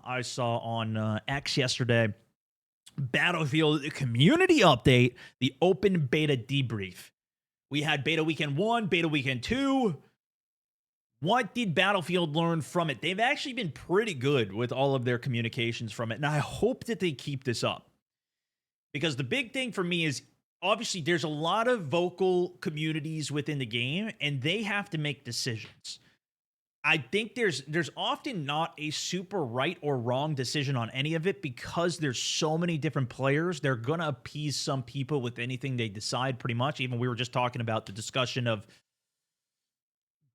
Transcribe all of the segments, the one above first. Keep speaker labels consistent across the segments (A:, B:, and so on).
A: I saw on X yesterday. Battlefield community update, the open beta debrief. We had beta weekend 1, beta weekend 2. What did Battlefield learn from it? They've actually been pretty good with all of their communications from it, and I hope that they keep this up. Because the big thing for me is, obviously, there's a lot of vocal communities within the game, and they have to make decisions. I think there's often not a super right or wrong decision on any of it because there's so many different players. They're going to appease some people with anything they decide pretty much. Even we were just talking about the discussion of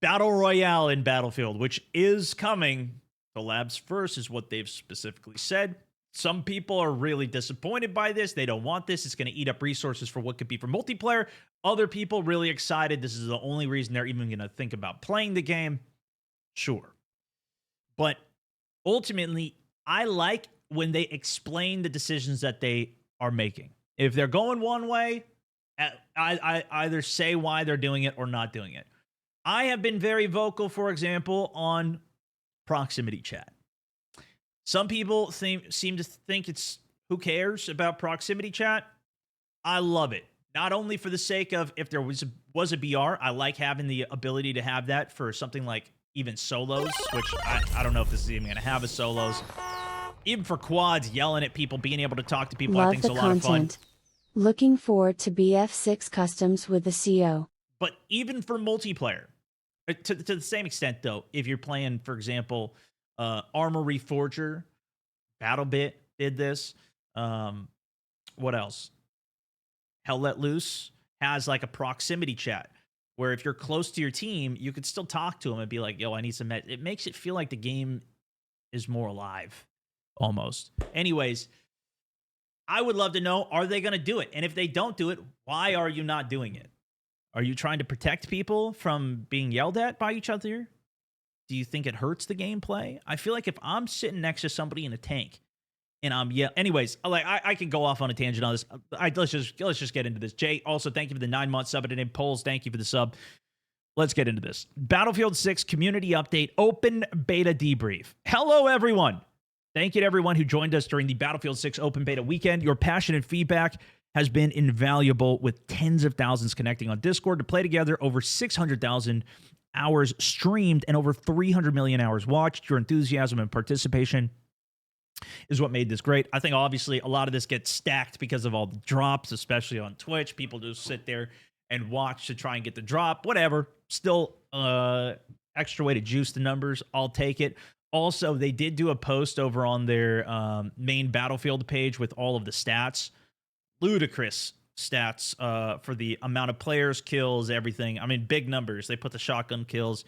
A: Battle Royale in Battlefield, which is coming. The labs first is what they've specifically said. Some people are really disappointed by this. They don't want this. It's going to eat up resources for what could be for multiplayer. Other people really excited. This is the only reason they're even going to think about playing the game. Sure. But ultimately, I like when they explain the decisions that they are making. If they're going one way, I either say why they're doing it or not doing it. I have been very vocal, for example, on proximity chat. Some people seem to think it's who cares about proximity chat. I love it. Not only for the sake of if there was a BR, I like having the ability to have that for something like even solos, which I don't know if this is even going to have a solos. Even for quads, yelling at people, being able to talk to people, I think is a lot of fun.
B: Looking forward to BF6 customs with the CO.
A: But even for multiplayer, to the same extent though, if you're playing, for example, Armor Reforger, BattleBit did this. What else? Hell Let Loose has like a proximity chat where if you're close to your team, you could still talk to them and be like, yo, I need some med. It makes it feel like the game is more alive, almost. Anyways, I would love to know, are they going to do it? And if they don't do it, why are you not doing it? Are you trying to protect people from being yelled at by each other? Do you think it hurts the gameplay? I feel like if I'm sitting next to somebody in a tank and I'm anyways, I can go off on a tangent on this. Let's just get into this. Jay, also thank you for the 9 month sub, and in polls, thank you for the sub. Let's get into this. Battlefield 6 community update, open beta debrief. Hello, everyone. Thank you to everyone who joined us during the Battlefield 6 open beta weekend. Your passionate feedback has been invaluable, with tens of thousands connecting on Discord to play together, over 600,000 hours streamed, and over 300 million hours watched. Your enthusiasm and participation is what made this great. I think obviously a lot of this gets stacked because of all the drops, especially on Twitch. People just sit there and watch to try and get the drop. Whatever. Still, extra way to juice the numbers. I'll take it. Also, they did do a post over on their main Battlefield page with all of the stats. Ludicrous stats for the amount of players, kills, everything. I mean, big numbers. They put the shotgun kills.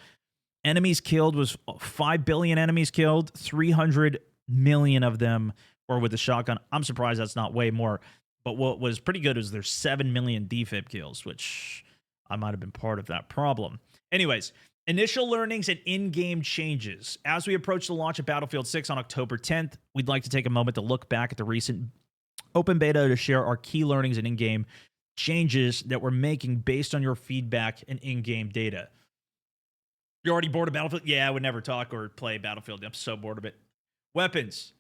A: Enemies killed was 5 billion enemies killed. 300 million of them were with the shotgun. I'm surprised that's not way more. But what was pretty good is there's 7 million defib kills, which I might have been part of that problem. Anyways, initial learnings and in-game changes. As we approach the launch of Battlefield 6 on October 10th, we'd like to take a moment to look back at the recent open beta to share our key learnings and in-game changes that we're making based on your feedback and in-game data. You're already bored of Battlefield? Yeah, I would never talk or play Battlefield. I'm so bored of it. Weapons.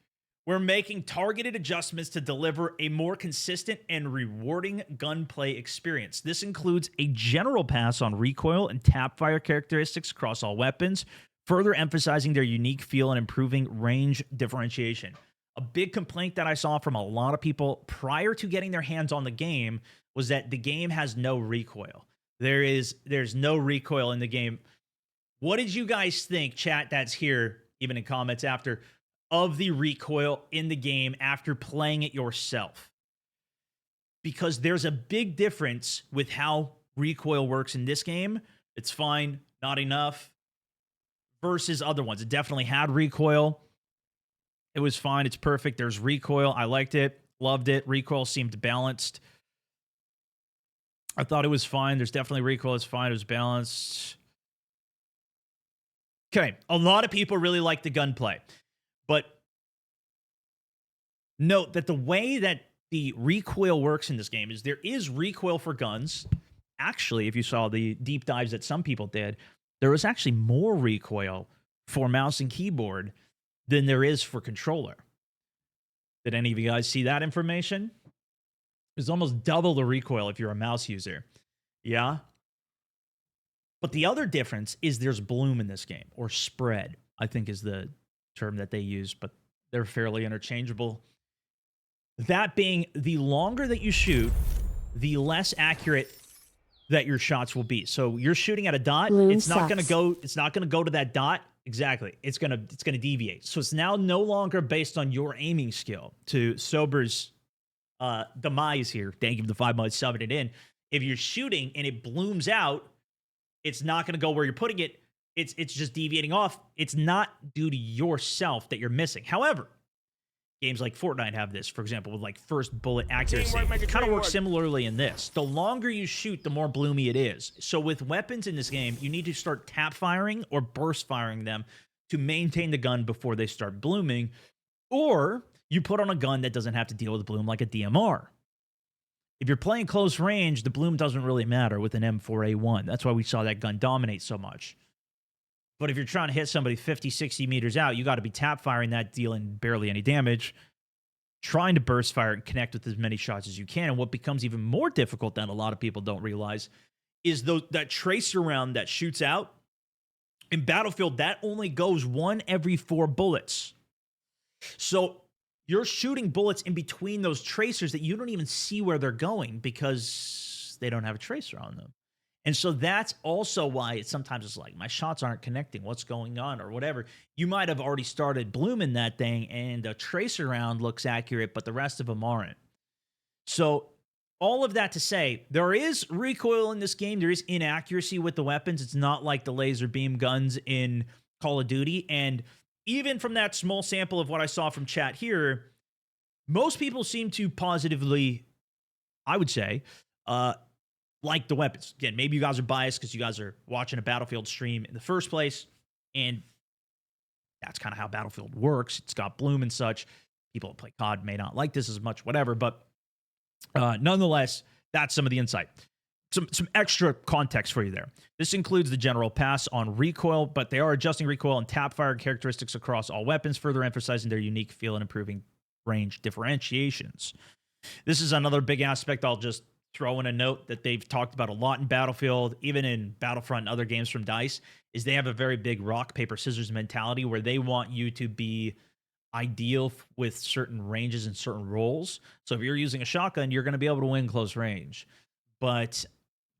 A: We're making targeted adjustments to deliver a more consistent and rewarding gunplay experience. This includes a general pass on recoil and tap fire characteristics across all weapons, further emphasizing their unique feel and improving range differentiation. A big complaint that I saw from a lot of people prior to getting their hands on the game was that the game has no recoil. There's no recoil in the game. What did you guys think, chat that's here, even in comments after, of the recoil in the game after playing it yourself? Because there's a big difference with how recoil works in this game. It's fine, not enough, versus other ones. It definitely had recoil. It was fine. It's perfect. There's recoil. I liked it. Loved it. Recoil seemed balanced. I thought it was fine. There's definitely recoil. It's fine. It was balanced. Okay. A lot of people really like the gunplay. But note that the way that the recoil works in this game is there is recoil for guns. Actually, if you saw the deep dives that some people did, there was actually more recoil for mouse and keyboard than there is for controller. Did any of you guys see that information? It's almost double the recoil if you're a mouse user. Yeah. But the other difference is there's bloom in this game, or spread, I think is the term that they use, but they're fairly interchangeable. That being, the longer that you shoot, the less accurate that your shots will be. So you're shooting at a dot, it's not going to go to that dot. Exactly. It's going to deviate. So it's now no longer based on your aiming skill. To Sober's demise here, thank you for the 5 months subbing it in. If you're shooting and it blooms out, it's not going to go where you're putting it. It's just deviating off. It's not due to yourself that you're missing. However, games like Fortnite have this, for example, with like first bullet accuracy. It kind of works similarly in this. The longer you shoot, the more bloomy it is. So with weapons in this game, you need to start tap firing or burst firing them to maintain the gun before they start blooming. Or you put on a gun that doesn't have to deal with bloom, like a DMR. If you're playing close range, the bloom doesn't really matter with an M4A1. That's why we saw that gun dominate so much. But if you're trying to hit somebody 50, 60 meters out, you got to be tap firing that, dealing barely any damage, trying to burst fire and connect with as many shots as you can. And what becomes even more difficult than a lot of people don't realize is that tracer round that shoots out. In Battlefield, that only goes 1 every 4 bullets. So you're shooting bullets in between those tracers that you don't even see where they're going because they don't have a tracer on them. And so that's also why sometimes it's like, my shots aren't connecting. What's going on or whatever. You might have already started blooming that thing and a tracer round looks accurate, but the rest of them aren't. So all of that to say, there is recoil in this game. There is inaccuracy with the weapons. It's not like the laser beam guns in Call of Duty. And even from that small sample of what I saw from chat here, most people seem to positively, I would say, like the weapons. Again, maybe you guys are biased because you guys are watching a Battlefield stream in the first place, and that's kind of how Battlefield works. It's got bloom and such. People that play COD may not like this as much, whatever, but nonetheless, that's some of the insight. Some extra context for you there. This includes the general pass on recoil, but they are adjusting recoil and tap fire characteristics across all weapons, further emphasizing their unique feel and improving range differentiations. This is another big aspect. I'll just throw in a note that they've talked about a lot in Battlefield, even in Battlefront and other games from DICE, is they have a very big rock, paper, scissors mentality where they want you to be ideal with certain ranges and certain roles. So if you're using a shotgun, you're going to be able to win close range. But,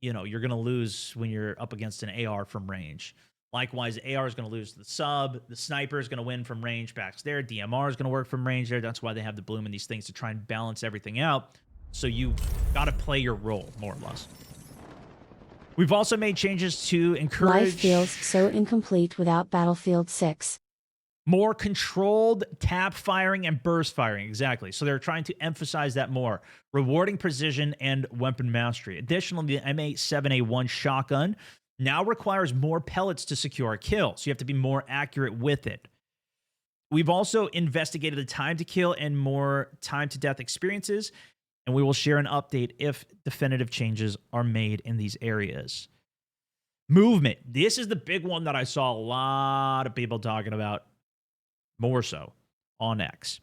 A: you know, you're going to lose when you're up against an AR from range. Likewise, AR is going to lose to the sub. The sniper is going to win from range backs there. DMR is going to work from range there. That's why they have the bloom in these things, to try and balance everything out. So you got to play your role, more or less. We've also made changes to encourage...
B: Life feels so incomplete without Battlefield 6.
A: More controlled tap firing and burst firing, exactly. So they're trying to emphasize that more. Rewarding precision and weapon mastery. Additionally, the M87A1 shotgun now requires more pellets to secure a kill, so you have to be more accurate with it. We've also investigated the time to kill and more time to death experiences, and we will share an update if definitive changes are made in these areas. Movement. This is the big one that I saw a lot of people talking about, more so on X.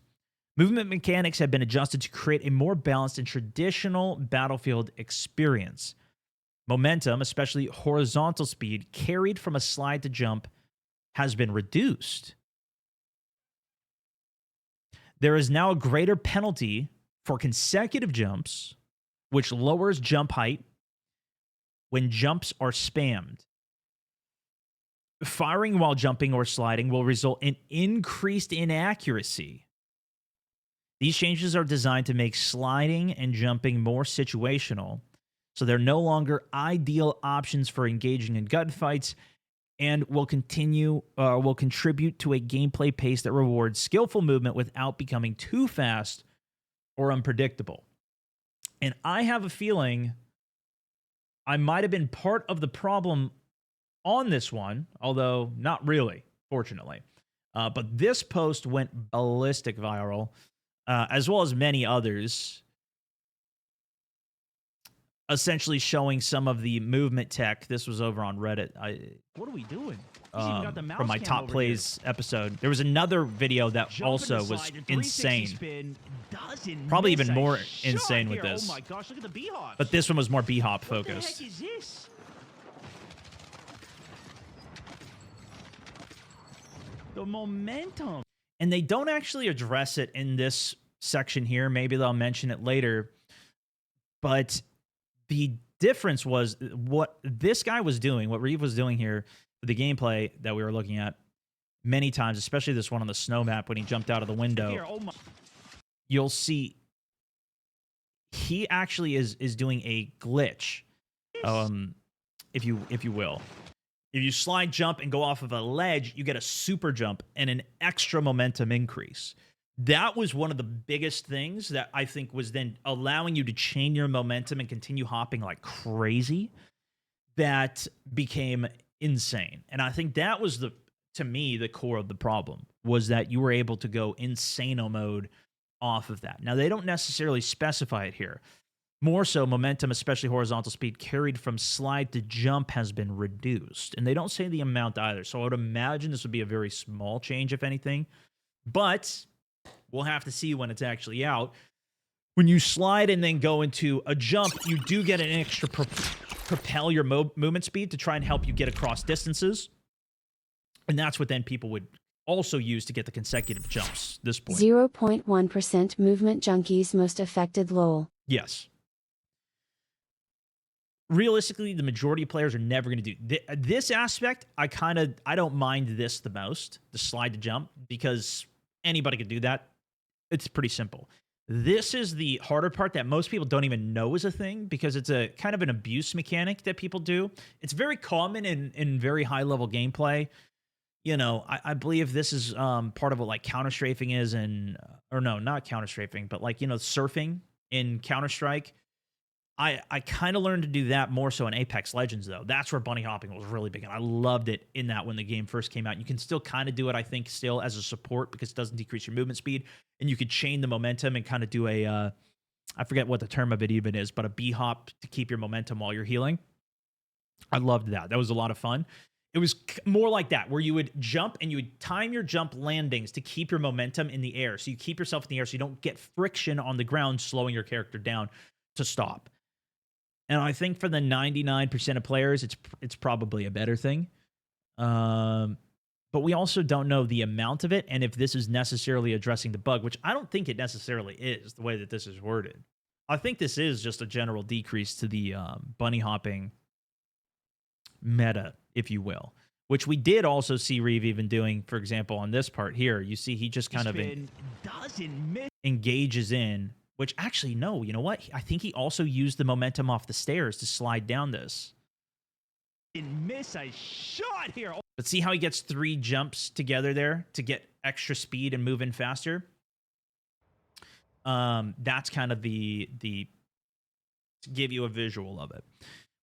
A: Movement mechanics have been adjusted to create a more balanced and traditional Battlefield experience. Momentum, especially horizontal speed, carried from a slide to jump, has been reduced. There is now a greater penalty for consecutive jumps, which lowers jump height when jumps are spammed. Firing while jumping or sliding will result in increased inaccuracy. These changes are designed to make sliding and jumping more situational, so they're no longer ideal options for engaging in gunfights, and will contribute to a gameplay pace that rewards skillful movement without becoming too fast or unpredictable. And I have a feeling I might have been part of the problem on this one, although not really, fortunately. But this post went ballistic viral, as well as many others. essentially showing some of the movement tech. This was over on Reddit.
C: What are we doing? He's even got the mouse
A: From my
C: cam
A: top
C: over
A: plays episode. There was another video that
C: here. Jump
A: also
C: into
A: was
C: slide, the 360
A: insane.
C: Spin, doesn't
A: Probably
C: miss
A: even
C: a
A: more
C: shot
A: insane with
C: here.
A: this.
C: Oh my gosh, look at the B-hops.
A: But this one was more B-hop
C: What the
A: focused.
C: heck is this? The momentum.
A: And they don't actually address it in this section here. Maybe they'll mention it later. But the difference was what this guy was doing, what Reeve was doing here, the gameplay that we were looking at many times, especially this one on the snow map when he jumped out of the window.
C: Here, oh my.
A: You'll see he actually is doing a glitch, if you will. If you slide jump and go off of a ledge, you get a super jump and an extra momentum increase. That was one of the biggest things that I think was then allowing you to chain your momentum and continue hopping like crazy. That became insane. And I think that was to me, the core of the problem was that you were able to go insano mode off of that. Now, they don't necessarily specify it here. More so, momentum, especially horizontal speed, carried from slide to jump has been reduced. And they don't say the amount either. So I would imagine this would be a very small change, if anything. But we'll have to see when it's actually out. When you slide and then go into a jump, you do get an extra propel your movement speed to try and help you get across distances. And that's what then people would also use to get the consecutive jumps. This point.
B: 0.1% movement junkies most affected lol.
A: Yes. Realistically, the majority of players are never going to do this aspect. I don't mind this the most, the slide to jump, because anybody could do that. It's pretty simple. This is the harder part that most people don't even know is a thing, because it's a kind of an abuse mechanic that people do. It's very common in very high level gameplay. You know, I believe this is part of what like counter strafing is, or no, not counter strafing, but like, you know, surfing in Counter-Strike. I kind of learned to do that more so in Apex Legends, though. That's where bunny hopping was really big, and I loved it in that when the game first came out. You can still kind of do it, I think, still as a support, because it doesn't decrease your movement speed, and you could chain the momentum and kind of do I forget what the term of it even is, but a B-hop to keep your momentum while you're healing. I loved that. That was a lot of fun. It was more like that, where you would jump and you would time your jump landings to keep your momentum in the air. So you keep yourself in the air so you don't get friction on the ground, slowing your character down to stop. And I think for the 99% of players, it's probably a better thing. But we also don't know the amount of it and if this is necessarily addressing the bug, which I don't think it necessarily is, the way that this is worded. I think this is just a general decrease to the bunny hopping meta, if you will, which we did also see Reeve even doing, for example, on this part here. You see he just kind of engages in, which actually, no, you know what? I think he also used the momentum off the stairs to slide down this.
C: And miss a shot here.
A: But see how he gets 3 jumps together there to get extra speed and move in faster? That's kind of the to give you a visual of it,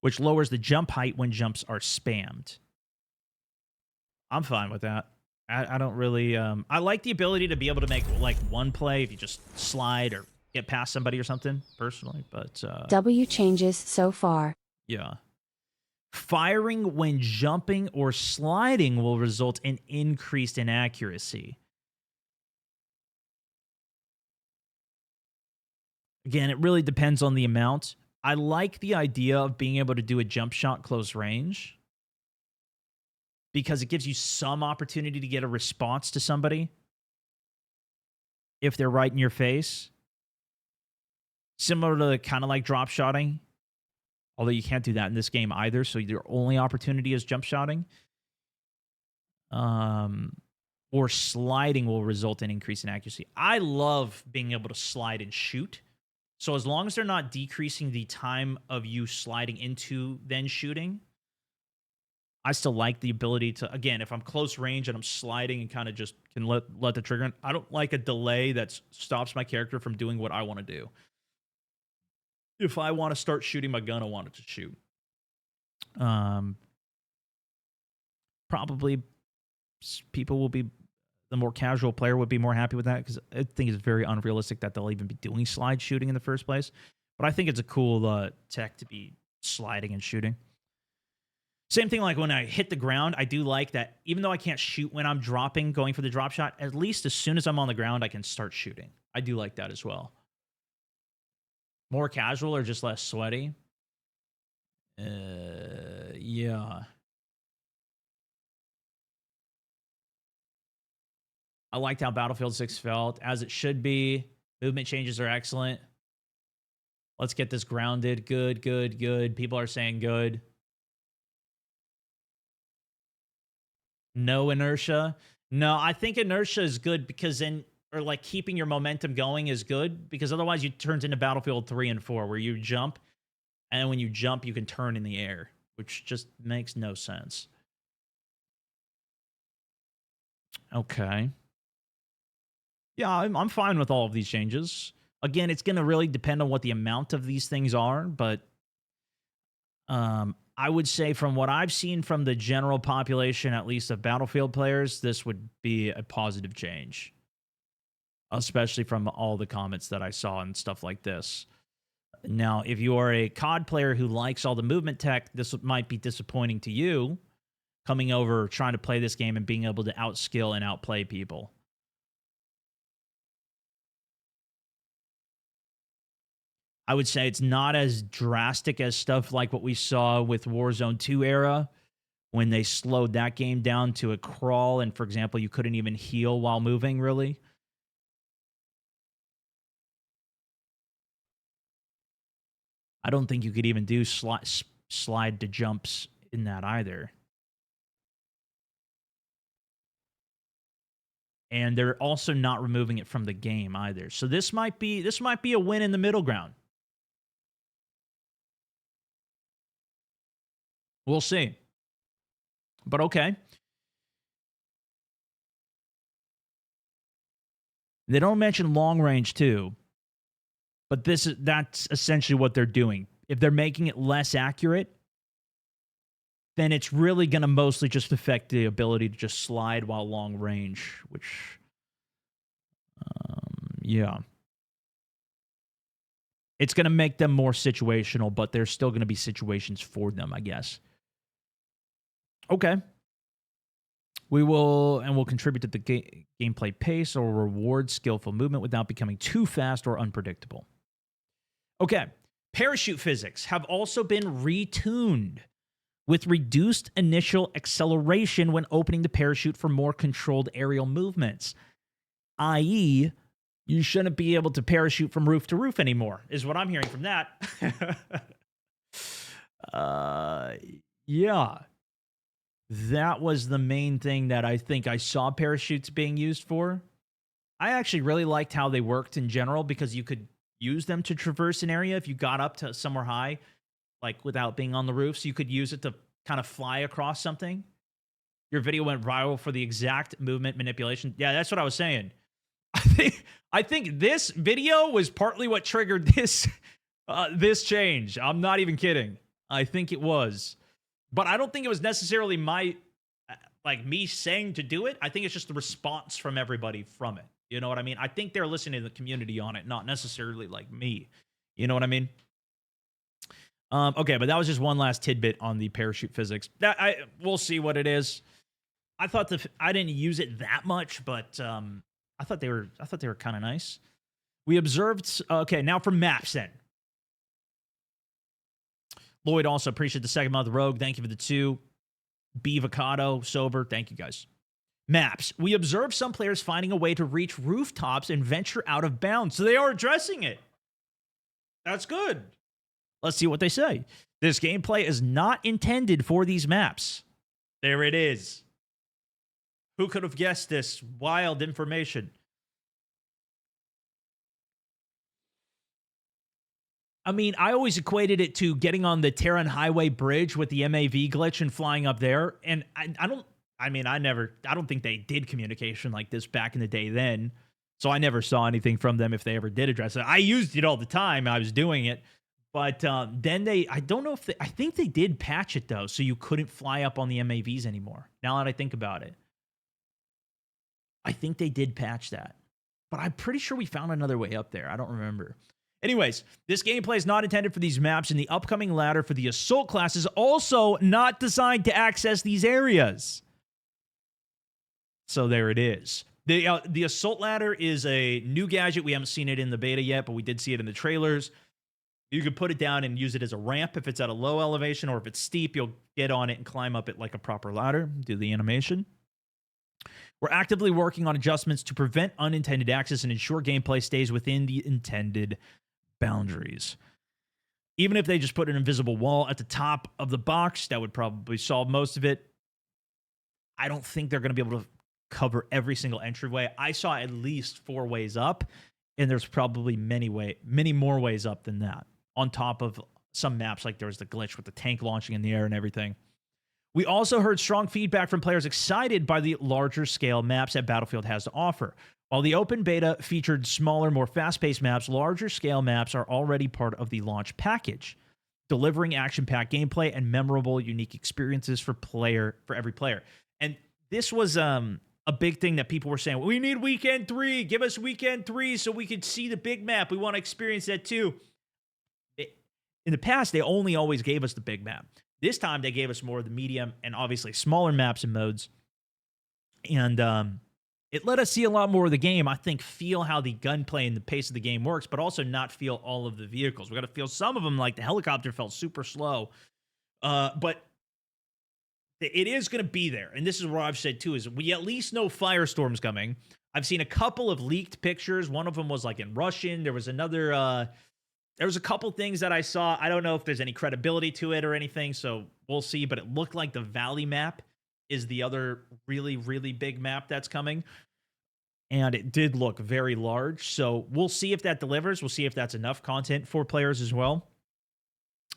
A: which lowers the jump height when jumps are spammed. I'm fine with that. I don't really... I like the ability to be able to make like one play if you just slide or get past somebody or something, personally, but...
B: W changes so far.
A: Yeah. Firing when jumping or sliding will result in increased inaccuracy. Again, it really depends on the amount. I like the idea of being able to do a jump shot close range, because it gives you some opportunity to get a response to somebody if they're right in your face. Similar to kind of like drop shotting, although you can't do that in this game either, so your only opportunity is jump shotting. Or sliding will result in increase in accuracy. I love being able to slide and shoot. So as long as they're not decreasing the time of you sliding into then shooting, I still like the ability to, again, if I'm close range and I'm sliding and kind of just can let the trigger in, I don't like a delay that stops my character from doing what I want to do. If I want to start shooting my gun, I want it to shoot. Probably people will be, the more casual player would be more happy with that, because I think it's very unrealistic that they'll even be doing slide shooting in the first place. But I think it's a cool tech to be sliding and shooting. Same thing like when I hit the ground, I do like that even though I can't shoot when I'm dropping, going for the drop shot, at least as soon as I'm on the ground, I can start shooting. I do like that as well. More casual or just less sweaty? Yeah. I liked how Battlefield 6 felt, as it should be. Movement changes are excellent. Let's get this grounded. Good, good, good. People are saying good. No inertia. No, I think inertia is good because then, or like keeping your momentum going is good because otherwise it turns into Battlefield 3 and 4 where you jump and when you jump, you can turn in the air, which just makes no sense. Okay. Yeah, I'm fine with all of these changes. Again, it's going to really depend on what the amount of these things are, but I would say from what I've seen from the general population, at least of Battlefield players, this would be a positive change, especially from all the comments that I saw and stuff like this. Now, if you are a COD player who likes all the movement tech, this might be disappointing to you coming over, trying to play this game and being able to outskill and outplay people. I would say it's not as drastic as stuff like what we saw with Warzone 2 era when they slowed that game down to a crawl and, for example, you couldn't even heal while moving, really. I don't think you could even do slide to jumps in that either. And they're also not removing it from the game either. So this might be a win in the middle ground. We'll see. But okay. They don't mention long range too. But that's essentially what they're doing. If they're making it less accurate, then it's really going to mostly just affect the ability to just slide while long range, which yeah. It's going to make them more situational, but there's still going to be situations for them, I guess. Okay. We'll contribute to the gameplay pace or reward skillful movement without becoming too fast or unpredictable. Okay. Parachute physics have also been retuned with reduced initial acceleration when opening the parachute for more controlled aerial movements. I.e., you shouldn't be able to parachute from roof to roof anymore, is what I'm hearing from that. Yeah. That was the main thing that I think I saw parachutes being used for. I actually really liked how they worked in general because you could use them to traverse an area if you got up to somewhere high, like without being on the roof. So you could use it to kind of fly across something. Your video went viral for the exact movement manipulation. Yeah, that's what I was saying. I think this video was partly what triggered this change. I'm not even kidding. I think it was. But I don't think it was necessarily me saying to do it. I think it's just the response from everybody from it. You know what I mean? I think they're listening to the community on it, not necessarily like me. You know what I mean? Okay, but that was just one last tidbit on the parachute physics. We'll see what it is. I thought I didn't use it that much, but I thought they were kind of nice. We observed. Okay, now for maps then. Lloyd also appreciate the second month. Rogue, thank you for the 2. Bevocado, Sober, thank you guys. Maps. We observed some players finding a way to reach rooftops and venture out of bounds. So they are addressing it. That's good. Let's see what they say. This gameplay is not intended for these maps. There it is. Who could have guessed this wild information? I mean, I always equated it to getting on the Terran Highway Bridge with the MAV glitch and flying up there. And I don't think they did communication like this back in the day then. So I never saw anything from them if they ever did address it. I used it all the time. I was doing it. But then I don't know if I think they did patch it though. So you couldn't fly up on the MAVs anymore. Now that I think about it. I think they did patch that. But I'm pretty sure we found another way up there. I don't remember. Anyways, this gameplay is not intended for these maps, and the upcoming ladder for the assault class is also not designed to access these areas. So there it is. The assault ladder is a new gadget. We haven't seen it in the beta yet, but we did see it in the trailers. You can put it down and use it as a ramp if it's at a low elevation, or if it's steep, you'll get on it and climb up it like a proper ladder, do the animation. We're actively working on adjustments to prevent unintended access and ensure gameplay stays within the intended boundaries. Even if they just put an invisible wall at the top of the box, that would probably solve most of it. I don't think they're going to be able to cover every single entryway. I saw at least 4 ways up, and there's probably many more ways up than that. On top of some maps, like there was the glitch with the tank launching in the air and everything. We also heard strong feedback from players excited by the larger scale maps that Battlefield has to offer. While the open beta featured smaller, more fast-paced maps, larger scale maps are already part of the launch package, delivering action-packed gameplay and memorable, unique experiences for every player. And this was a big thing that people were saying, we need Weekend 3, give us Weekend 3 so we can see the big map. We want to experience that too. In the past, they only always gave us the big map. This time, they gave us more of the medium and obviously smaller maps and modes. And it let us see a lot more of the game. I think feel how the gunplay and the pace of the game works, but also not feel all of the vehicles. We got to feel some of them, like the helicopter felt super slow. But it is going to be there. And this is what I've said too, is we at least know Firestorm's coming. I've seen a couple of leaked pictures. One of them was like in Russian. There was another... There was a couple things that I saw. I don't know if there's any credibility to it or anything, so we'll see. But it looked like the Valley map is the other really, really big map that's coming. And it did look very large. So we'll see if that delivers. We'll see if that's enough content for players as well.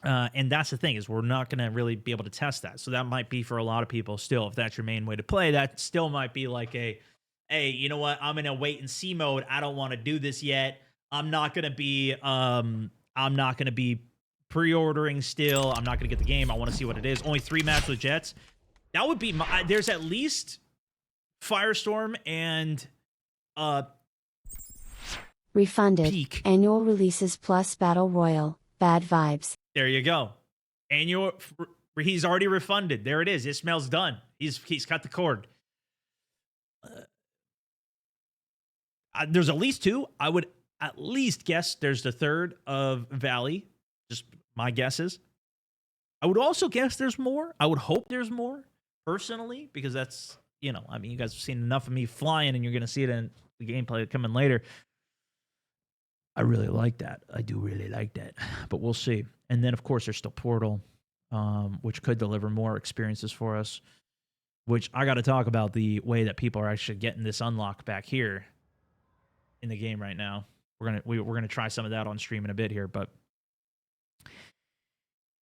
A: And that's the thing, is we're not going to really be able to test that. So that might be for a lot of people still, if that's your main way to play, that still might be like hey, you know what? I'm in a wait and see mode. I don't want to do this yet. I'm not gonna be pre-ordering still. I'm not gonna get the game. I want to see what it is. Only 3 maps with jets. That would be there's at least Firestorm and
B: refunded
A: Peak.
B: Annual releases plus Battle Royale. Bad vibes.
A: There you go. Annual. He's already refunded. There it is. It smells done. He's cut the cord. There's at least 2. I would at least guess there's the 3rd of Valley. Just my guesses. I would also guess there's more. I would hope there's more, personally, because that's, you guys have seen enough of me flying, and you're going to see it in the gameplay coming later. I really like that. I do really like that. But we'll see. And then, of course, there's still Portal, which could deliver more experiences for us, which I got to talk about the way that people are actually getting this unlock back here in the game right now. We're gonna try some of that on stream in a bit here, but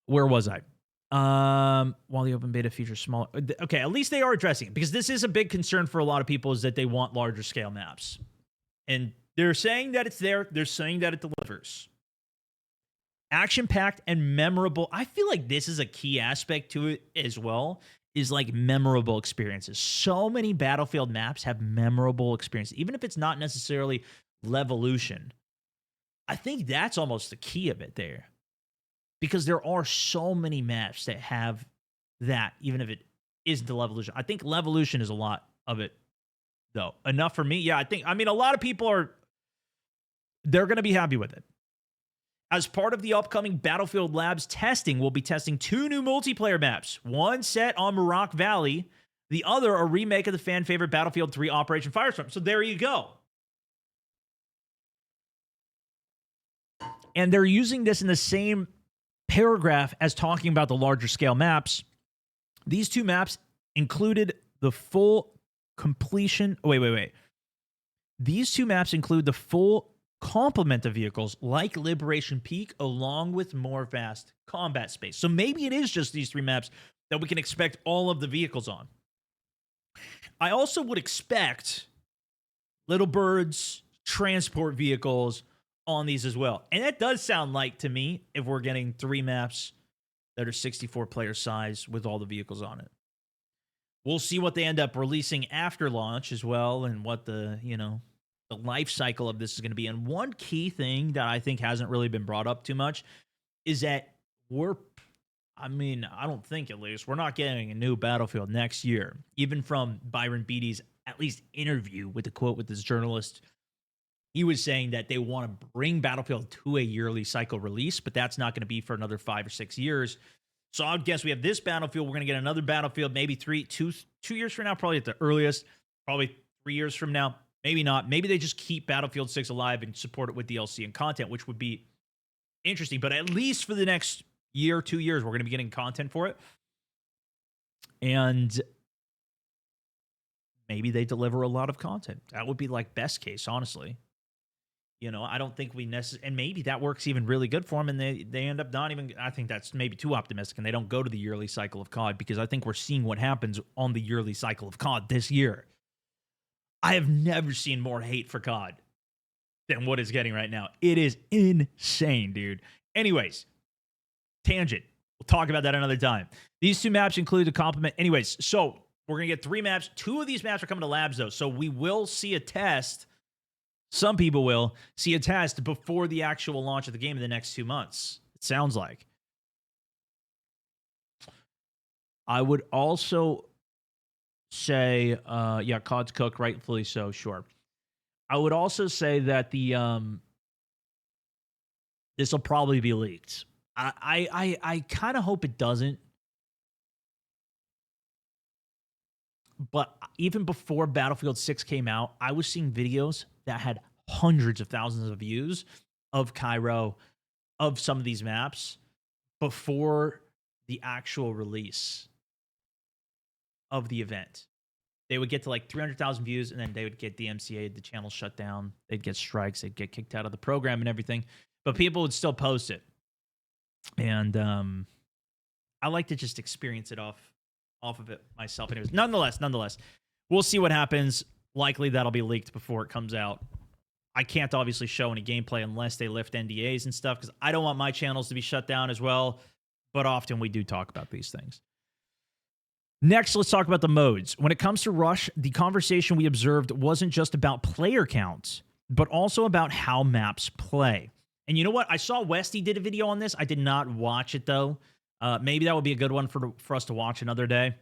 A: where was I? While the open beta features small, okay, at least they are addressing it, because this is a big concern for a lot of people, is that they want larger scale maps, and they're saying that it's there. They're saying that it delivers. Action-packed and memorable. I feel like this is a key aspect to it as well, is like memorable experiences. So many Battlefield maps have memorable experiences, even if it's not necessarily Levolution. I think that's almost the key of it there, because there are so many maps that have that, even if it isn't the Levolution. I think Levolution is a lot of it, though. Enough for me? Yeah, a lot of people they're going to be happy with it. As part of the upcoming Battlefield Labs testing, we'll be testing 2 new multiplayer maps. One set on Morocco Valley, the other a remake of the fan favorite Battlefield 3 Operation Firestorm. So there you go. And they're using this in the same paragraph as talking about the larger scale maps. These 2 maps included the full completion. Wait. These 2 maps include the full complement of vehicles like Liberation Peak, along with more vast combat space. So maybe it is just these 3 maps that we can expect all of the vehicles on. I also would expect Little Bird's transport vehicles on these as well. And that does sound like, to me, if we're getting 3 maps that are 64 player size with all the vehicles on it. We'll see what they end up releasing after launch as well, and what the, the life cycle of this is going to be. And one key thing that I think hasn't really been brought up too much is that I don't think at least, we're not getting a new Battlefield next year. Even from Byron Beatty's at least interview with the quote with this journalist, he was saying that they want to bring Battlefield to a yearly cycle release, but that's not going to be for another 5 or 6 years. So I would guess we have this Battlefield. We're going to get another Battlefield maybe 2 years from now, probably at the earliest, probably 3 years from now. Maybe not. Maybe they just keep Battlefield 6 alive and support it with DLC and content, which would be interesting. But at least for the next year, 2 years, we're going to be getting content for it. And maybe they deliver a lot of content. That would be like best case, honestly. I don't think we necessarily, and maybe that works even really good for them, and they end up not even, I think that's maybe too optimistic, and they don't go to the yearly cycle of COD, because I think we're seeing what happens on the yearly cycle of COD this year. I have never seen more hate for COD than what it's getting right now. It is insane, dude. Anyways, tangent. We'll talk about that another time. These 2 maps include a complement. Anyways, so we're going to get 3 maps. 2 of these maps are coming to labs, though, so we will see a test. Some people will see a test before the actual launch of the game in the next 2 months. It sounds like. I would also say, COD's cooked, rightfully so, sure. I would also say that this will probably be leaked. I kind of hope it doesn't. But even before Battlefield 6 came out, I was seeing videos that had hundreds of thousands of views of Cairo, of some of these maps, before the actual release of the event. They would get to like 300,000 views, and then they would get DMCA'd, the channel shut down, they'd get strikes, they'd get kicked out of the program and everything. But people would still post it. And I like to just experience it off of it myself. Anyways, nonetheless, we'll see what happens. Likely that'll be leaked before it comes out. I can't obviously show any gameplay unless they lift NDAs and stuff, because I don't want my channels to be shut down as well. But often we do talk about these things. Next, let's talk about the modes. When it comes to Rush, the conversation we observed wasn't just about player counts, but also about how maps play. And you know what? I saw Westy did a video on this. I did not watch it, though. Maybe that would be a good one for us to watch another day,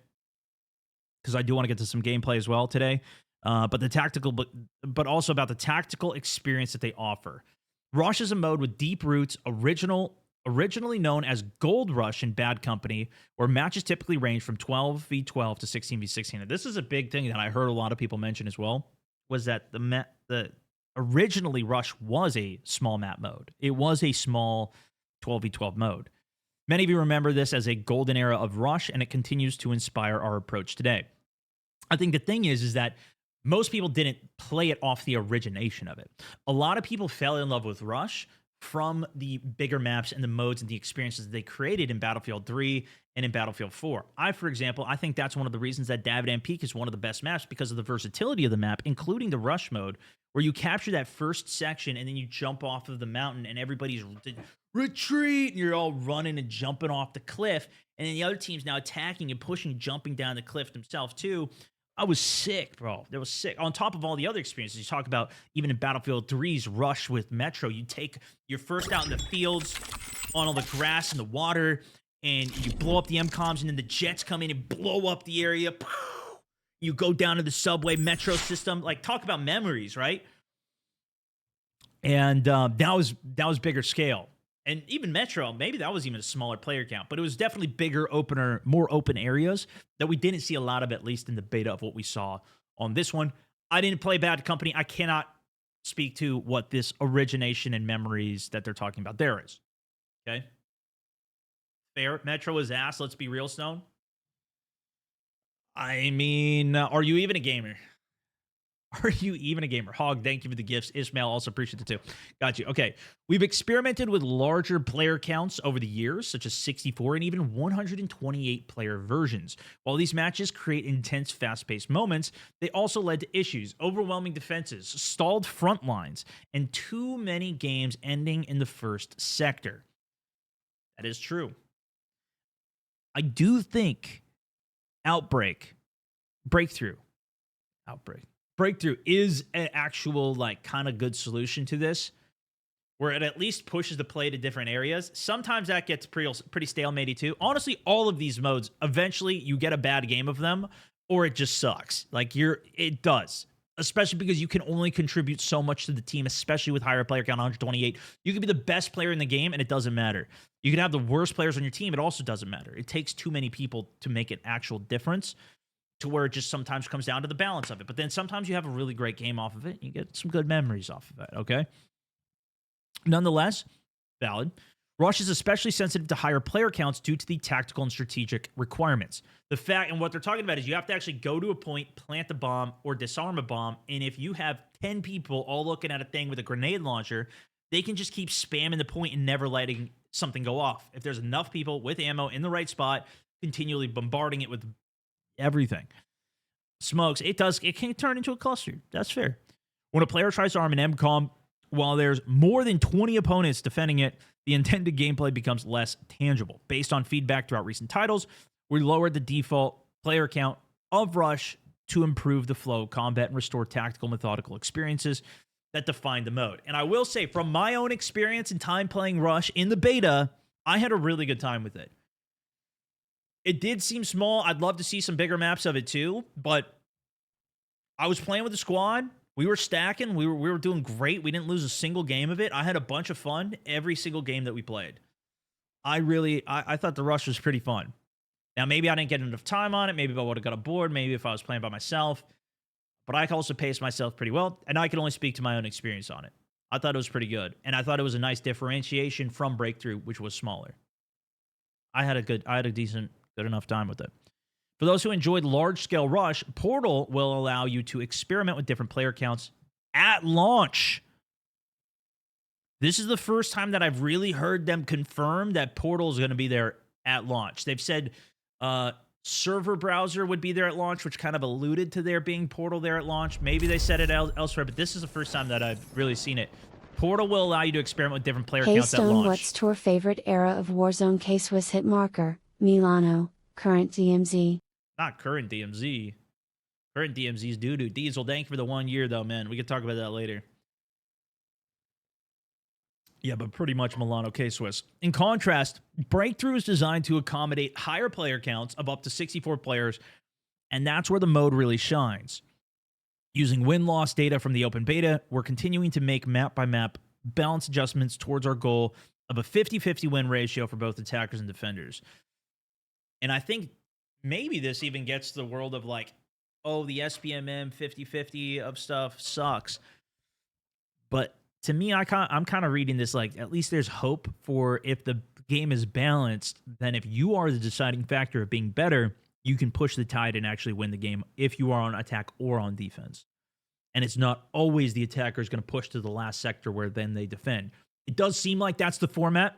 A: because I do want to get to some gameplay as well today. But also about the tactical experience that they offer. Rush is a mode with deep roots, originally known as Gold Rush in Bad Company, where matches typically range from 12v12 to 16v16. And this is a big thing that I heard a lot of people mention as well, was that originally Rush was a small map mode. It was a small 12v12 mode. Many of you remember this as a golden era of Rush, and it continues to inspire our approach today. I think the thing is that most people didn't play it off the origination of it. A lot of people fell in love with Rush from the bigger maps and the modes and the experiences that they created in Battlefield 3 and in Battlefield 4. For example, I think that's one of the reasons that David Peak is one of the best maps, because of the versatility of the map, including the Rush mode, where you capture that first section and then you jump off of the mountain and everybody's retreat, and you're all running and jumping off the cliff, and then the other team's now attacking and pushing, jumping down the cliff themselves too. I was sick, bro. That was sick. On top of all the other experiences, you talk about even in Battlefield 3's Rush with Metro, you're first out in the fields on all the grass and the water, and you blow up the MCOMs, and then the jets come in and blow up the area. You go down to the subway Metro system. Like, talk about memories, right? And that was bigger scale. And even Metro, maybe that was even a smaller player count, but it was definitely bigger, more open areas that we didn't see a lot of, at least in the beta of what we saw on this one. I didn't play Bad Company. I cannot speak to what this origination and memories that they're talking about there is. Okay? Fair. Metro is ass. Let's be real, Stone. I mean, are you even a gamer? Are you even a gamer? Hog, thank you for the gifts. Ishmael, also appreciate it too. Got you. Okay. We've experimented with larger player counts over the years, such as 64 and even 128 player versions. While these matches create intense, fast-paced moments, they also led to issues, overwhelming defenses, stalled front lines, and too many games ending in the first sector. That is true. I do think Breakthrough. Breakthrough is an actual, like, kind of good solution to this, where it at least pushes the play to different areas. Sometimes that gets pretty stalematey too. Honestly, all of these modes, eventually you get a bad game of them, or it just sucks. Like, it does. Especially because you can only contribute so much to the team, especially with higher player count, 128. You could be the best player in the game, and it doesn't matter. You can have the worst players on your team, it also doesn't matter. It takes too many people to make an actual difference, to where it just sometimes comes down to the balance of it. But then sometimes you have a really great game off of it. You get some good memories off of that, okay? Nonetheless, valid. Rush is especially sensitive to higher player counts due to the tactical and strategic requirements. The fact, and what they're talking about is you have to actually go to a point, plant a bomb, or disarm a bomb, and if you have 10 people all looking at a thing with a grenade launcher, they can just keep spamming the point and never letting something go off. If there's enough people with ammo in the right spot, continually bombarding it with everything. Smokes, it can turn into a cluster. That's fair. When a player tries to arm an MCOM, while there's more than 20 opponents defending it, the intended gameplay becomes less tangible. Based on feedback throughout recent titles, we lowered the default player count of Rush to improve the flow of combat and restore tactical, methodical experiences that define the mode. And I will say, from my own experience and time playing Rush in the beta, I had a really good time with it. It did seem small. I'd love to see some bigger maps of it too, but I was playing with the squad. We were stacking. We were doing great. We didn't lose a single game of it. I had a bunch of fun every single game that we played. I thought the Rush was pretty fun. Now, maybe I didn't get enough time on it. Maybe I would have got bored. Maybe if I was playing by myself. But I can also pace myself pretty well, and I can only speak to my own experience on it. I thought it was pretty good, and I thought it was a nice differentiation from Breakthrough, which was smaller. I had a good enough time with it. For those who enjoyed large-scale Rush, Portal will allow you to experiment with different player counts at launch. This is the first time that I've really heard them confirm that Portal is going to be there at launch. They've said server browser would be there at launch, which kind of alluded to there being Portal there at launch. Maybe they said it elsewhere, but this is the first time that I've really seen it. Portal will allow you to experiment with different player counts at launch.
B: What's your favorite era of Warzone? K-Swiss hit marker, Milano, current DMZ.
A: Not current DMZ. Current DMZ's doo-doo. Diesel, thank you for the 1 year, though, man. We can talk about that later. Yeah, but pretty much Milano K-Swiss. In contrast, Breakthrough is designed to accommodate higher player counts of up to 64 players, and that's where the mode really shines. Using win-loss data from the open beta, we're continuing to make map-by-map balance adjustments towards our goal of a 50-50 win ratio for both attackers and defenders. And I think maybe this even gets to the world of like, oh, the SPMM 50-50 of stuff sucks. But to me, I'm kind of reading this like, at least there's hope for if the game is balanced, then if you are the deciding factor of being better, you can push the tide and actually win the game if you are on attack or on defense. And it's not always the attacker is going to push to the last sector where then they defend. It does seem like that's the format,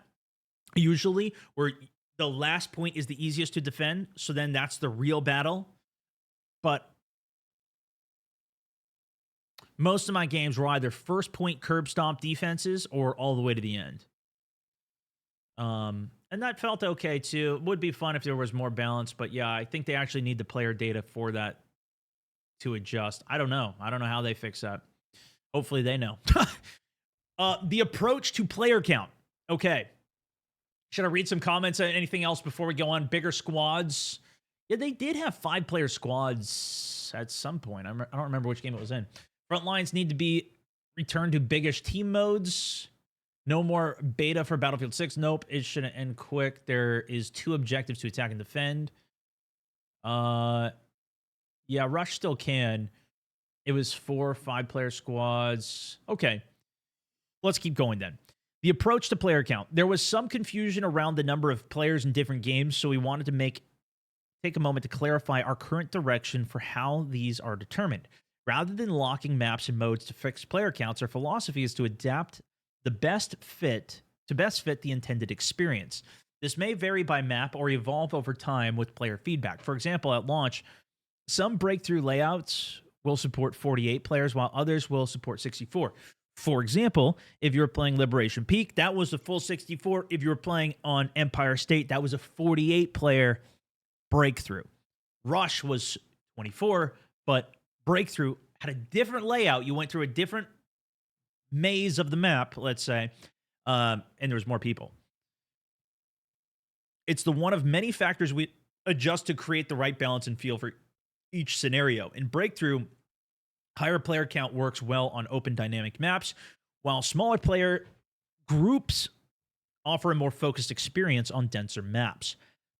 A: usually, where the last point is the easiest to defend, so then that's the real battle. But most of my games were either first point curb stomp defenses or all the way to the end. And that felt okay too. It would be fun if there was more balance, but yeah, I think they actually need the player data for that to adjust. I don't know how they fix that. Hopefully they know. The approach to player count. Okay. Should I read some comments? Anything else before we go on? Bigger squads. Yeah, they did have 5-player squads at some point. I don't remember which game it was in. Front lines need to be returned to biggish team modes. No more beta for Battlefield 6. Nope, it shouldn't end quick. There is 2 objectives to attack and defend. Yeah, Rush still can. It was 4 5-player squads. Okay, let's keep going then. The approach to player count. There was some confusion around the number of players in different games, so we wanted to take a moment to clarify our current direction for how these are determined. Rather than locking maps and modes to fixed player counts, our philosophy is to adapt the best fit the intended experience. This may vary by map or evolve over time with player feedback. For example, at launch, some Breakthrough layouts will support 48 players, while others will support 64. For example, if you were playing Liberation Peak, that was a full 64. If you were playing on Empire State, that was a 48-player Breakthrough. Rush was 24, but Breakthrough had a different layout. You went through a different maze of the map, let's say, and there was more people. It's the one of many factors we adjust to create the right balance and feel for each scenario. In Breakthrough, higher player count works well on open dynamic maps, while smaller player groups offer a more focused experience on denser maps.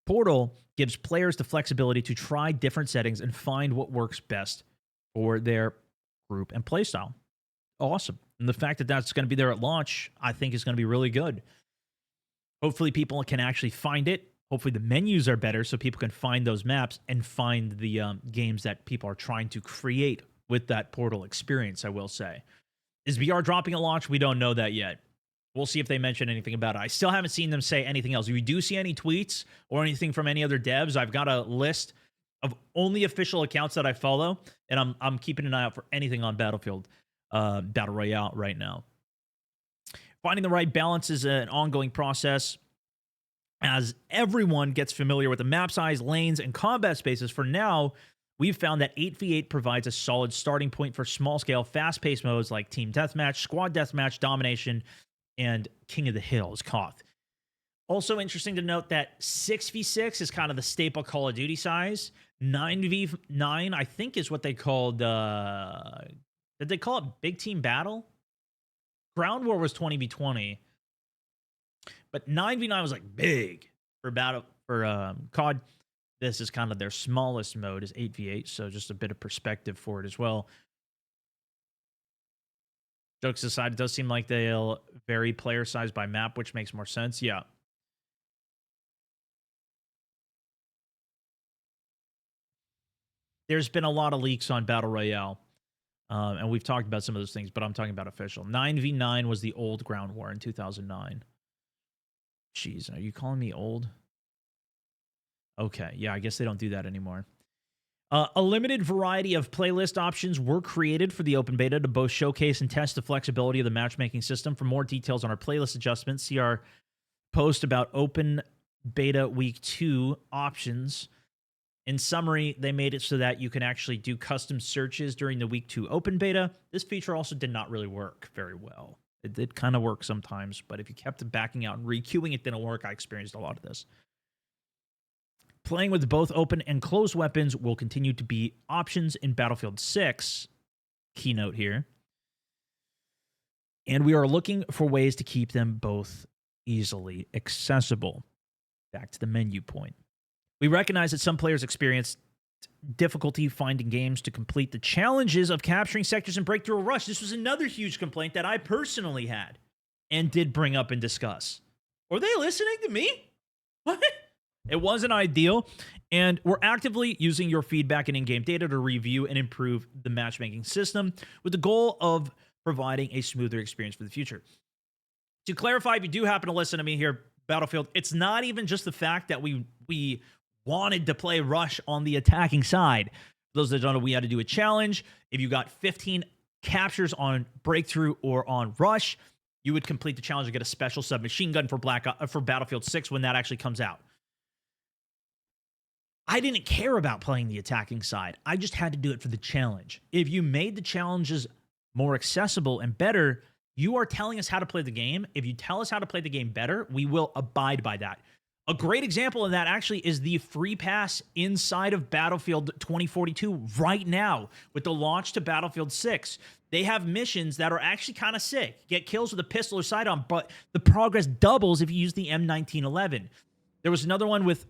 A: Portal gives players the flexibility to try different settings and find what works best for their group and playstyle. Awesome. And the fact that that's going to be there at launch, I think is going to be really good. Hopefully people can actually find it. Hopefully the menus are better so people can find those maps and find the games that people are trying to create with that Portal experience, I will say. Is VR dropping at launch? We don't know that yet. We'll see if they mention anything about it. I still haven't seen them say anything else. If you do see any tweets or anything from any other devs, I've got a list of only official accounts that I follow, and I'm keeping an eye out for anything on Battlefield Battle Royale right now. Finding the right balance is an ongoing process as everyone gets familiar with the map size, lanes, and combat spaces. For now, we've found that 8v8 provides a solid starting point for small-scale, fast-paced modes like Team Deathmatch, Squad Deathmatch, Domination, and King of the Hills, Koth. Also interesting to note that 6v6 is kind of the staple Call of Duty size. 9v9, I think, is what they called... did they call it Big Team Battle? Ground War was 20v20. But 9v9 was like big for COD. This is kind of their smallest mode, is 8v8, so just a bit of perspective for it as well. Jokes aside, it does seem like they'll vary player size by map, which makes more sense. Yeah. There's been a lot of leaks on Battle Royale, and we've talked about some of those things, but I'm talking about official. 9v9 was the old Ground War in 2009. Jeez, are you calling me old? Okay, yeah, I guess they don't do that anymore. A limited variety of playlist options were created for the open beta to both showcase and test the flexibility of the matchmaking system. For more details on our playlist adjustments, see our post about open beta week 2 options. In summary, they made it so that you can actually do custom searches during the week 2 open beta. This feature also did not really work very well. It did kind of work sometimes, but if you kept backing out and re-queuing, it didn't work. I experienced a lot of this. Playing with both open and closed weapons will continue to be options in Battlefield 6. Keynote here. And we are looking for ways to keep them both easily accessible. Back to the menu point. We recognize that some players experience difficulty finding games to complete the challenges of capturing sectors in Breakthrough or Rush. This was another huge complaint that I personally had and did bring up and discuss. Were they listening to me? What? It wasn't ideal, and we're actively using your feedback and in-game data to review and improve the matchmaking system with the goal of providing a smoother experience for the future. To clarify, if you do happen to listen to me here, Battlefield, it's not even just the fact that we wanted to play Rush on the attacking side. For those that don't know, we had to do a challenge. If you got 15 captures on Breakthrough or on Rush, you would complete the challenge and get a special submachine gun for Battlefield 6 when that actually comes out. I didn't care about playing the attacking side. I just had to do it for the challenge. If you made the challenges more accessible and better, you are telling us how to play the game. If you tell us how to play the game better, we will abide by that. A great example of that actually is the free pass inside of Battlefield 2042 right now with the launch to Battlefield 6. They have missions that are actually kind of sick. Get kills with a pistol or sidearm, but the progress doubles if you use the M1911. There was another one with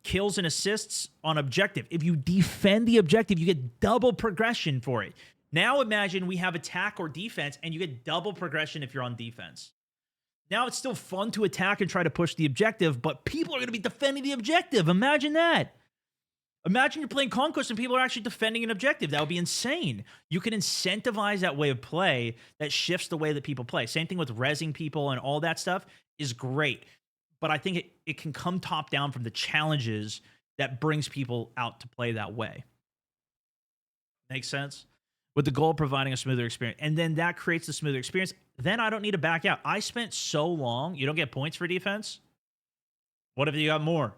A: kills and assists on objective. If you defend the objective, you get double progression for it. Now imagine we have attack or defense, and you get double progression if you're on defense. Now it's still fun to attack and try to push the objective, but people are going to be defending the objective. Imagine that. Imagine you're playing Conquest and people are actually defending an objective. That would be insane. You can incentivize that way of play that shifts the way that people play. Same thing with rezzing people and all that stuff is great. But I think it can come top down from the challenges that brings people out to play that way. Makes sense? With the goal of providing a smoother experience. And then that creates the smoother experience. Then I don't need to back out. I spent so long. You don't get points for defense? What if you got more?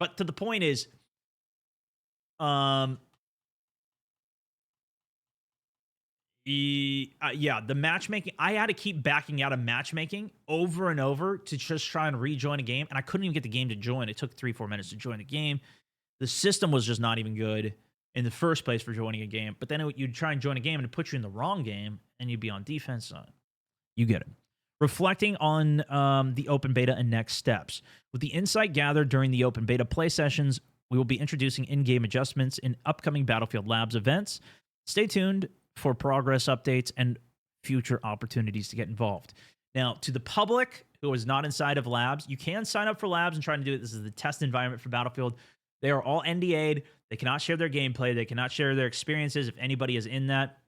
A: But to the point is, Yeah, the matchmaking. I had to keep backing out of matchmaking over and over to just try and rejoin a game, and I couldn't even get the game to join. It took 3-4 minutes to join the game. The system was just not even good in the first place for joining a game. But then you'd try and join a game, and it put you in the wrong game, and you'd be on defense. You get it. Reflecting on the open beta and next steps. With the insight gathered during the open beta play sessions, we will be introducing in-game adjustments in upcoming Battlefield Labs events. Stay tuned for progress updates and future opportunities to get involved. Now, to the public who is not inside of Labs, you can sign up for Labs and try to do it. This is the test environment for Battlefield. They are all NDA'd. They cannot share their gameplay. They cannot share their experiences if anybody is in that.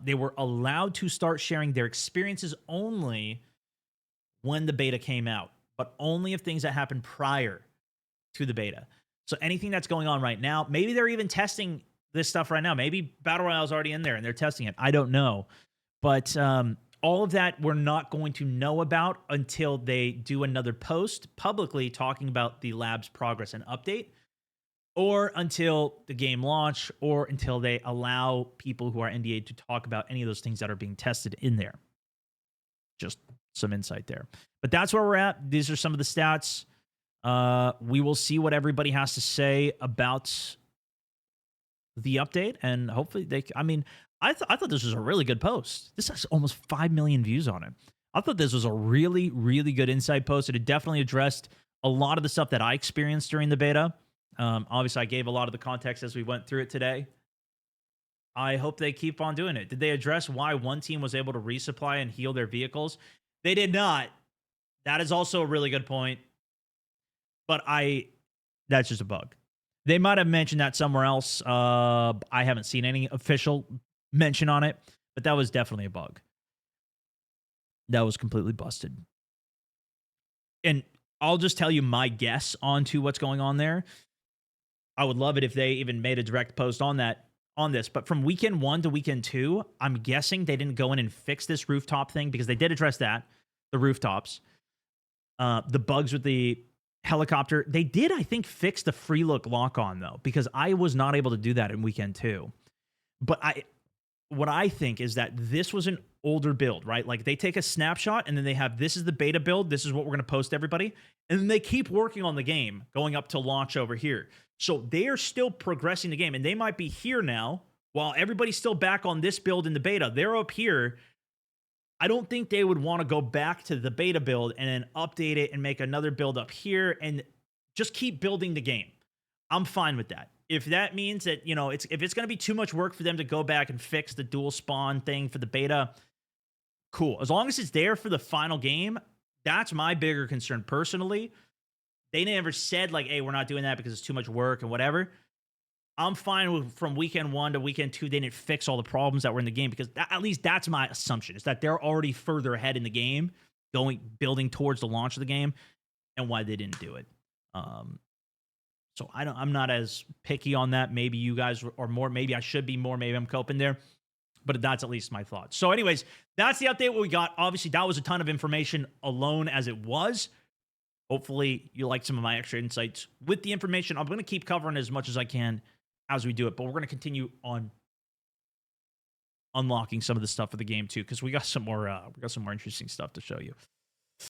A: They were allowed to start sharing their experiences only when the beta came out, but only if things that happened prior to the beta. So anything that's going on right now, maybe they're even testing this stuff right now. Maybe Battle Royale is already in there and they're testing it. I don't know. But all of that we're not going to know about until they do another post publicly talking about the lab's progress and update, or until the game launch, or until they allow people who are NDA'd to talk about any of those things that are being tested in there. Just some insight there. But that's where we're at. These are some of the stats. We will see what everybody has to say about the update, and hopefully I thought this was a really good post. This has almost 5 million views on it. I thought this was a really, really good insight post. It definitely addressed a lot of the stuff that I experienced during the beta. Obviously, I gave a lot of the context as we went through it today. I hope they keep on doing it. Did they address why one team was able to resupply and heal their vehicles? They did not. That is also a really good point. But that's just a bug. They might have mentioned that somewhere else. I haven't seen any official mention on it, but that was definitely a bug. That was completely busted. And I'll just tell you my guess onto what's going on there. I would love it if they even made a direct post on this. But from weekend 1 to weekend 2, I'm guessing they didn't go in and fix this rooftop thing, because they did address that, the rooftops, the bugs with the helicopter. They did, I think, fix the free look lock on though, because I was not able to do that in weekend 2. But what I think is that this was an older build, right? Like they take a snapshot and then they have, this is the beta build, this is what we're going to post everybody, and then they keep working on the game going up to launch over here. So they are still progressing the game, and they might be here now while everybody's still back on this build in the beta. They're up here. I don't think they would want to go back to the beta build and then update it and make another build up here and just keep building the game. I'm fine with that. If that means that, if it's going to be too much work for them to go back and fix the dual spawn thing for the beta, cool. As long as it's there for the final game, that's my bigger concern personally. They never said like, hey, we're not doing that because it's too much work and whatever. I'm fine with from weekend 1 to weekend 2, they didn't fix all the problems that were in the game, because at least that's my assumption, is that they're already further ahead in the game, building towards the launch of the game, and why they didn't do it. So I'm not as picky on that. Maybe you guys are more. Maybe I should be more. Maybe I'm coping there. But that's at least my thoughts. So anyways, that's the update what we got. Obviously, that was a ton of information alone as it was. Hopefully, you like some of my extra insights with the information. I'm going to keep covering as much as I can as we do it, but we're going to continue on unlocking some of the stuff of the game too, because we got some more interesting stuff to show you.